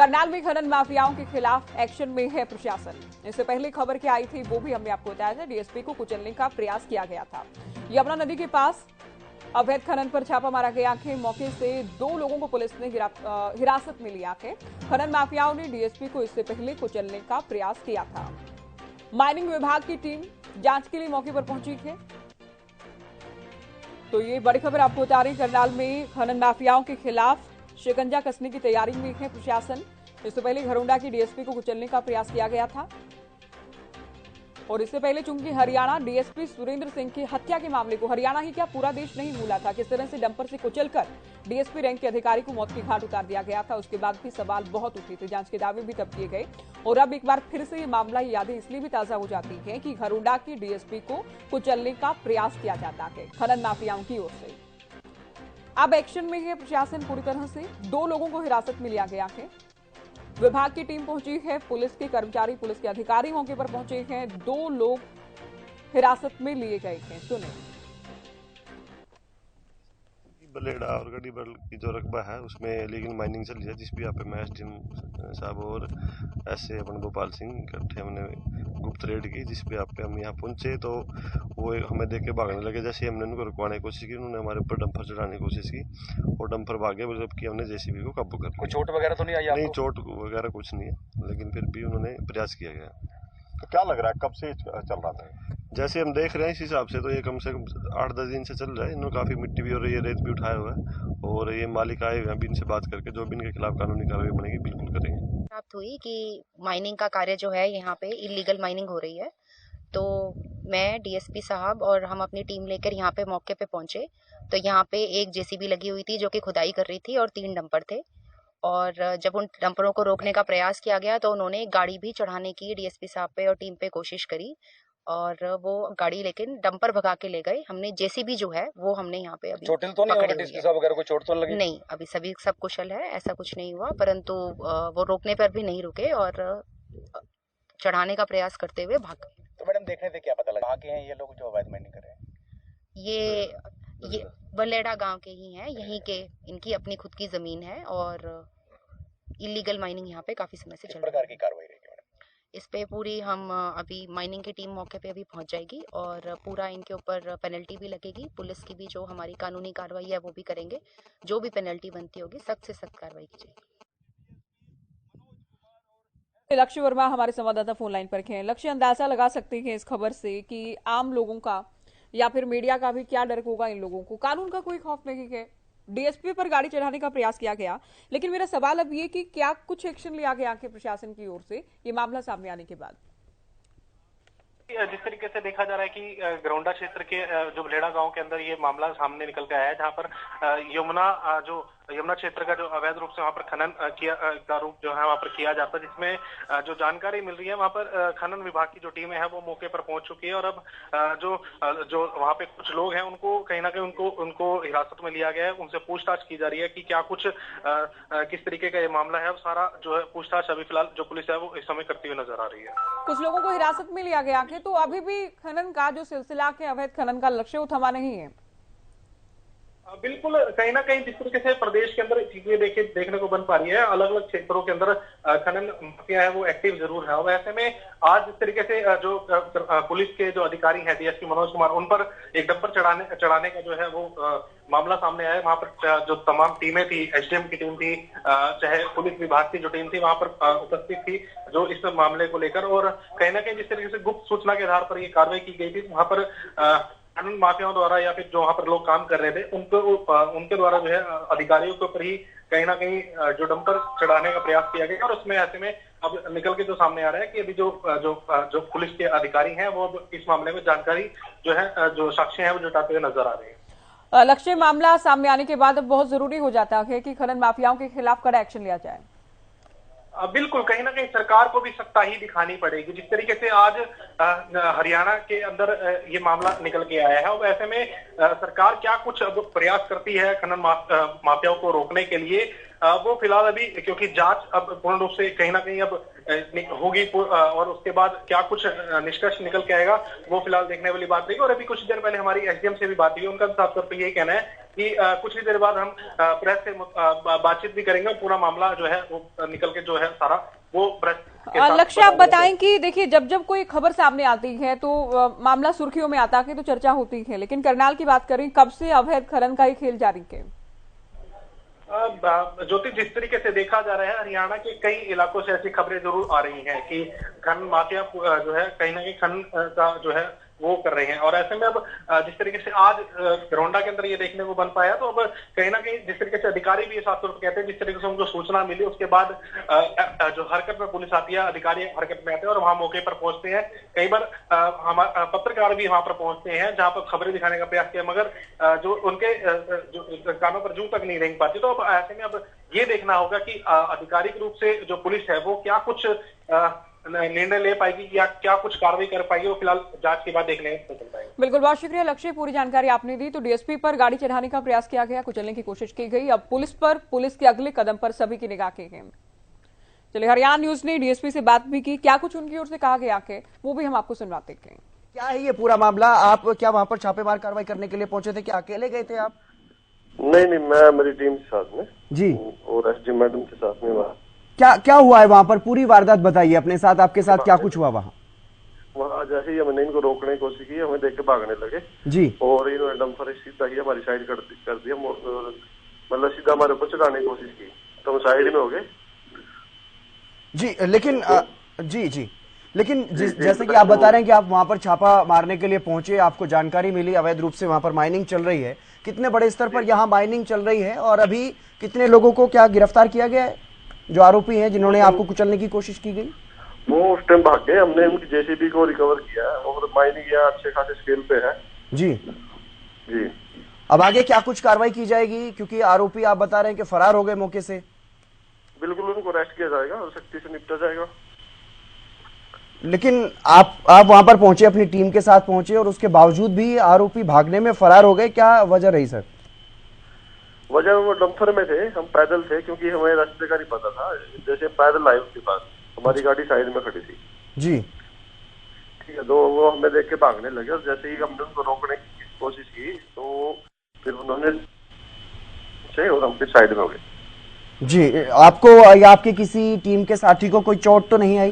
करनाल में खनन माफियाओं के खिलाफ एक्शन में है प्रशासन। इससे पहले खबर क्या आई थी वो भी हमने आपको बताया था। डीएसपी को कुचलने का प्रयास किया गया था। यमुना नदी के पास अवैध खनन पर छापा मारा गया है। मौके से 2 लोगों को पुलिस ने हिरासत में लिया है। खनन माफियाओं ने डीएसपी को इससे पहले कुचलने का प्रयास किया था। माइनिंग विभाग की टीम जांच के लिए मौके पर पहुंची है। तो ये बड़ी खबर आपको बता रही। करनाल में खनन माफियाओं के खिलाफ शिकंजा कसने की तैयारी में है प्रशासन। इससे पहले घरोंडा की डीएसपी को कुचलने का प्रयास किया गया था और इससे पहले चूंकि हरियाणा डीएसपी सुरेंद्र सिंह की हत्या के मामले को हरियाणा ही क्या पूरा देश नहीं भूला था। किस तरह से डंपर से कुचलकर डीएसपी रैंक के अधिकारी को मौत की घाट उतार दिया गया था। उसके बाद भी सवाल बहुत उठे थे। जांच के दावे भी तब किए गए और अब एक बार फिर से ये मामला यादें इसलिए भी ताजा हो जाती है कि घरोंडा की डीएसपी को कुचलने का प्रयास किया जाता है खनन माफियाओं की ओर से। अब एक्शन में है प्रशासन पूरी तरह से। 2 लोगों को हिरासत में लिया गया है। विभाग की टीम पहुंची है। पुलिस के कर्मचारी, पुलिस के अधिकारी मौके पर पहुंचे हैं। 2 लोग हिरासत में लिए गए हैं। सुने। बलेड़ा और गढ़ीबल की जो रकबा है उसमें लीगल माइनिंग चल रही है, जिस भी यहाँ पे मैं एसडीएम साहब और ऐसे अपन गोपाल सिंह इकट्ठे हमने गुप्त रेड की, जिस पे आप पे हम यहाँ पहुंचे तो वो हमें देख के भागने लगे। जैसे हमने उनको रुकवाने की कोशिश की, उन्होंने हमारे ऊपर डंपर चढ़ाने की कोशिश की और डंपर भागे, जबकि हमने जेसीबी को काबू कर लिया। कोई चोट वगैरह तो नहीं आई आपको? नहीं, चोट वगैरह कुछ नहीं है, लेकिन फिर भी उन्होंने प्रयास किया गया। तो क्या लग रहा है कब से चल रहा था? जैसे हम देख रहे हैं इस हिसाब से तो ये कम से कम 8-10 दिन से चल रहा है। इन्होंने काफी मिट्टी भी और ये रेत भी उठाया हुआ है और ये मालिक आए हुए हैं। अभी इनसे बात करके जो भी इनके खिलाफ कानूनी कार्रवाई बनेगी बिल्कुल करेंगे। प्राप्त हुई कि माइनिंग का कार्य जो है यहाँ पे इलीगल माइनिंग हो रही है, तो मैं डीएसपी साहब और हम अपनी टीम लेकर यहाँ पे मौके पे पहुंचे। तो यहाँ पे एक जेसीबी लगी हुई थी जो कि खुदाई कर रही थी और 3 डंपर थे। और जब उन डंपरों को रोकने का प्रयास किया गया तो उन्होंने गाड़ी भी चढ़ाने की डीएसपी साहब पे और टीम पे कोशिश करी और वो गाड़ी लेकिन डंपर भगा के ले गए। हमने जेसीबी जो है वो हमने यहाँ पे अभी चोटिल तो नहीं डीएसपी साहब वगैरह को चोट तो लगी? नहीं, अभी सभी सब कुशल है, ऐसा कुछ नहीं हुआ। परंतु वो रोकने पर भी नहीं रुके और चढ़ाने का प्रयास करते हुए भाग गए। तो मैडम देखने से क्या पता लगा कहाँ के हैं ये लोग जो अवैध माइनिंग कर रहे हैं? ये बलेड़ा गांव के ही हैं, यहीं के। इनकी अपनी खुद की जमीन है और इलीगल माइनिंग यहाँ पे काफी समय से चल रही है। किस प्रकार की कार्रवाई रहेगी मैडम? इस पे पूरी हम अभी माइनिंग की टीम मौके पे अभी पहुंच जाएगी और पूरा इनके ऊपर पेनल्टी भी लगेगी। पुलिस की भी जो हमारी कानूनी कार्रवाई है वो भी करेंगे। जो भी पेनल्टी बनती होगी सख्त से सख्त कार्रवाई की जाएगी। लक्ष्य वर्मा हमारे संवाददाता फोन लाइन पर हैं। लक्ष्य, अंदाजा लगा सकते हैं इस खबर से कि आम लोगों का या फिर मीडिया का भी क्या डर होगा? इन लोगों को कानून का कोई खौफ नहीं है। डीएसपी पर गाड़ी चढ़ाने का प्रयास किया गया, लेकिन मेरा सवाल अब ये कि क्या कुछ एक्शन लिया गया कि प्रशासन की ओर से ये मामला सामने आने के बाद? जिस तरीके से देखा जा रहा है कि घरोंडा क्षेत्र के जो बलेड़ा गांव के अंदर ये मामला सामने निकल के आया है, जहां पर यमुना क्षेत्र का जो अवैध रूप से वहां पर खनन का रूप जो है वहां पर किया जाता है, जिसमें जो जानकारी मिल रही है वहां पर खनन विभाग की जो टीमें हैं वो मौके पर पहुंच चुकी है और अब जो वहां पे कुछ लोग हैं उनको कहीं ना कहीं उनको हिरासत में लिया गया है। उनसे पूछताछ की जा रही है कि क्या कुछ किस तरीके का ये मामला है। सारा जो है पूछताछ अभी फिलहाल जो पुलिस है वो इस समय करती हुई नजर आ रही है। कुछ लोगों को हिरासत में लिया गया है, तो अभी भी खनन का जो सिलसिला के अवैध खनन का लक्ष्य वो थमा नहीं है। बिल्कुल, कहीं ना कहीं जिस तरीके से प्रदेश के अंदर चीजें देखने को बन पा रही है, अलग अलग क्षेत्रों के अंदर खनन माफिया है वो एक्टिव जरूर है। और ऐसे में आज जिस तरीके से जो पुलिस के जो अधिकारी हैं डीएसपी मनोज कुमार, उन पर एक डंपर चढ़ाने का जो है वो मामला सामने आया। वहां पर जो तमाम टीमें थी, एसडीएम की टीम थी, चाहे पुलिस विभाग की जो टीम थी वहां पर उपस्थित थी जो इस मामले को लेकर। और कहीं ना कहीं जिस तरीके से गुप्त सूचना के आधार पर ये कार्रवाई की गई थी, वहां पर कानून माफियाओं द्वारा या फिर जो वहां पर लोग काम कर रहे थे उनके द्वारा जो है अधिकारियों के ऊपर ही कहीं ना कहीं जो डंपर चढ़ाने का प्रयास किया गया। और उसमें ऐसे में अब निकल के जो सामने आ रहा है कि अभी जो पुलिस के अधिकारी हैं वो इस मामले में जानकारी जो है जो साक्ष्य है वो जुटाते हुए नजर आ रहे हैं। लक्ष्य, मामला सामने आने के बाद अब बहुत जरूरी हो जाता है कि खनन माफियाओं के खिलाफ कड़ा एक्शन लिया जाए। बिल्कुल, कहीं ना कहीं सरकार को भी सख्ताई दिखानी पड़ेगी। जिस तरीके से आज हरियाणा के अंदर ये मामला निकल के आया है, और ऐसे में सरकार क्या कुछ अब प्रयास करती है खनन माफियाओं को रोकने के लिए, वो फिलहाल अभी, क्योंकि जांच अब पूर्ण रूप से कहीं ना कहीं अब होगी और उसके बाद क्या कुछ निष्कर्ष निकल के आएगा वो फिलहाल देखने वाली बात रहेगी। और अभी कुछ देर पहले हमारी एसडीएम से भी बात हुई, उनका साफ तौर पर यही कहना है कि कुछ ही देर बाद हम प्रेस से बातचीत भी करेंगे और पूरा मामला जो है वो निकल के जो है सारा वो प्रेस के साथ लक्ष्य, आप बताएं कि देखिए जब जब कोई खबर सामने आती है तो मामला सुर्खियों में आता है तो चर्चा होती है, लेकिन करनाल की बात करें, कब से अवैध खनन का ये खेल जारी है? ज्योति, जिस तरीके से देखा जा रहा है, हरियाणा के कई इलाकों से ऐसी खबरें जरूर आ रही हैं कि खनन माफिया जो है कहीं ना कहीं खनन का जो है वो कर रहे हैं। और ऐसे में अब जिस तरीके से आज घरौंडा के अंदर ये देखने को बन पाया, तो अब कहीं ना कहीं जिस तरीके से अधिकारी भी साफ तौर पर कहते हैं, जिस तरीके से उनको सूचना मिली उसके बाद जो हरकत में पुलिस आती है, अधिकारी हरकत में आते हैं और वहां मौके पर पहुंचते हैं। कई बार हमारे पत्रकार भी वहां पर पहुंचते हैं जहां पर खबरें दिखाने का प्रयास किया, मगर जो उनके जो कानों पर जू तक नहीं रेंग पाती। तो अब ऐसे में अब ये देखना होगा कि आधिकारिक रूप से जो पुलिस है वो क्या कुछ निर्णय ले पाएगी या क्या कुछ कार्रवाई कर पाएगी, वो फिलहाल जांच के बाद देखने को चल पाएगा। बिल्कुल, बहुत शुक्रिया लक्ष्य, पूरी जानकारी आपने दी। तो डीएसपी पर गाड़ी चढ़ाने का प्रयास किया गया, कुचलने की कोशिश की गई, अब पुलिस पर, पुलिस के अगले कदम पर सभी की निगाह के हैं। चलिए, हरियाणा न्यूज ने डीएसपी से बात भी की, क्या कुछ उनकी ओर से कहा गया है वो भी हम आपको सुनवाते हैं। क्या है ये पूरा मामला? आप क्या वहां पर छापेमार कार्रवाई करने के लिए पहुंचे थे, क्या अकेले गए थे आप? नहीं, मैं मेरी टीम के साथ में जी, और एसडी मैडम के साथ में वहाँ। क्या हुआ है वहां पर? पूरी वारदात बताइए अपने साथ, आपके साथ क्या कुछ हुआ वहाँ? वहाँ जैसे ही हमने इनको रोकने की कोशिश की, हमें देख के भागने लगे जी, और इन्होंने डंपर सीधा ही हमारी साइड कर दिया, मतलब सीधा हमारे ऊपर चढ़ाने की कोशिश की, तो हम साइड में हो गए जी। लेकिन लेकिन जैसे कि आप बता रहे हैं कि आप वहां पर छापा मारने के लिए पहुंचे, आपको जानकारी मिली अवैध रूप से वहां पर माइनिंग चल रही है। कितने बड़े स्तर पर यहाँ माइनिंग चल रही है और अभी कितने लोगों को क्या गिरफ्तार किया गया है जो आरोपी हैं जिन्होंने आपको कुचलने की कोशिश की गई? वो उस टाइम भाग गए, हमने उनकी जेसीबी को रिकवर किया और माइनिंग यहाँ अच्छे खासे स्केल पे है जी। अब आगे क्या कुछ कार्रवाई की जाएगी, क्योंकि आरोपी आप बता रहे हैं कि फरार हो गए मौके से? बिल्कुल, उनको अरेस्ट किया जाएगा और सख्ती से निपटा जाएगा। लेकिन आप वहां पर पहुंचे, अपनी टीम के साथ पहुंचे और उसके बावजूद भी आरोपी भागने में फरार हो गए, क्या वजह रही सर? वजह, वो डंपर में थे, हम पैदल थे, क्योंकि हमें रास्ते का नहीं पता था। जैसे पैदल आए उसके पास, हमारी गाड़ी साइड में खड़ी थी जी, ठीक है, तो वो हमें देख के भागने लगे और जैसे ही हमने उनको रोकने की कोशिश की तो फिर उन्होंने और हम फिर साइड में हो गए जी। आपको या आपके किसी टीम के साथी को कोई चोट तो नहीं आई?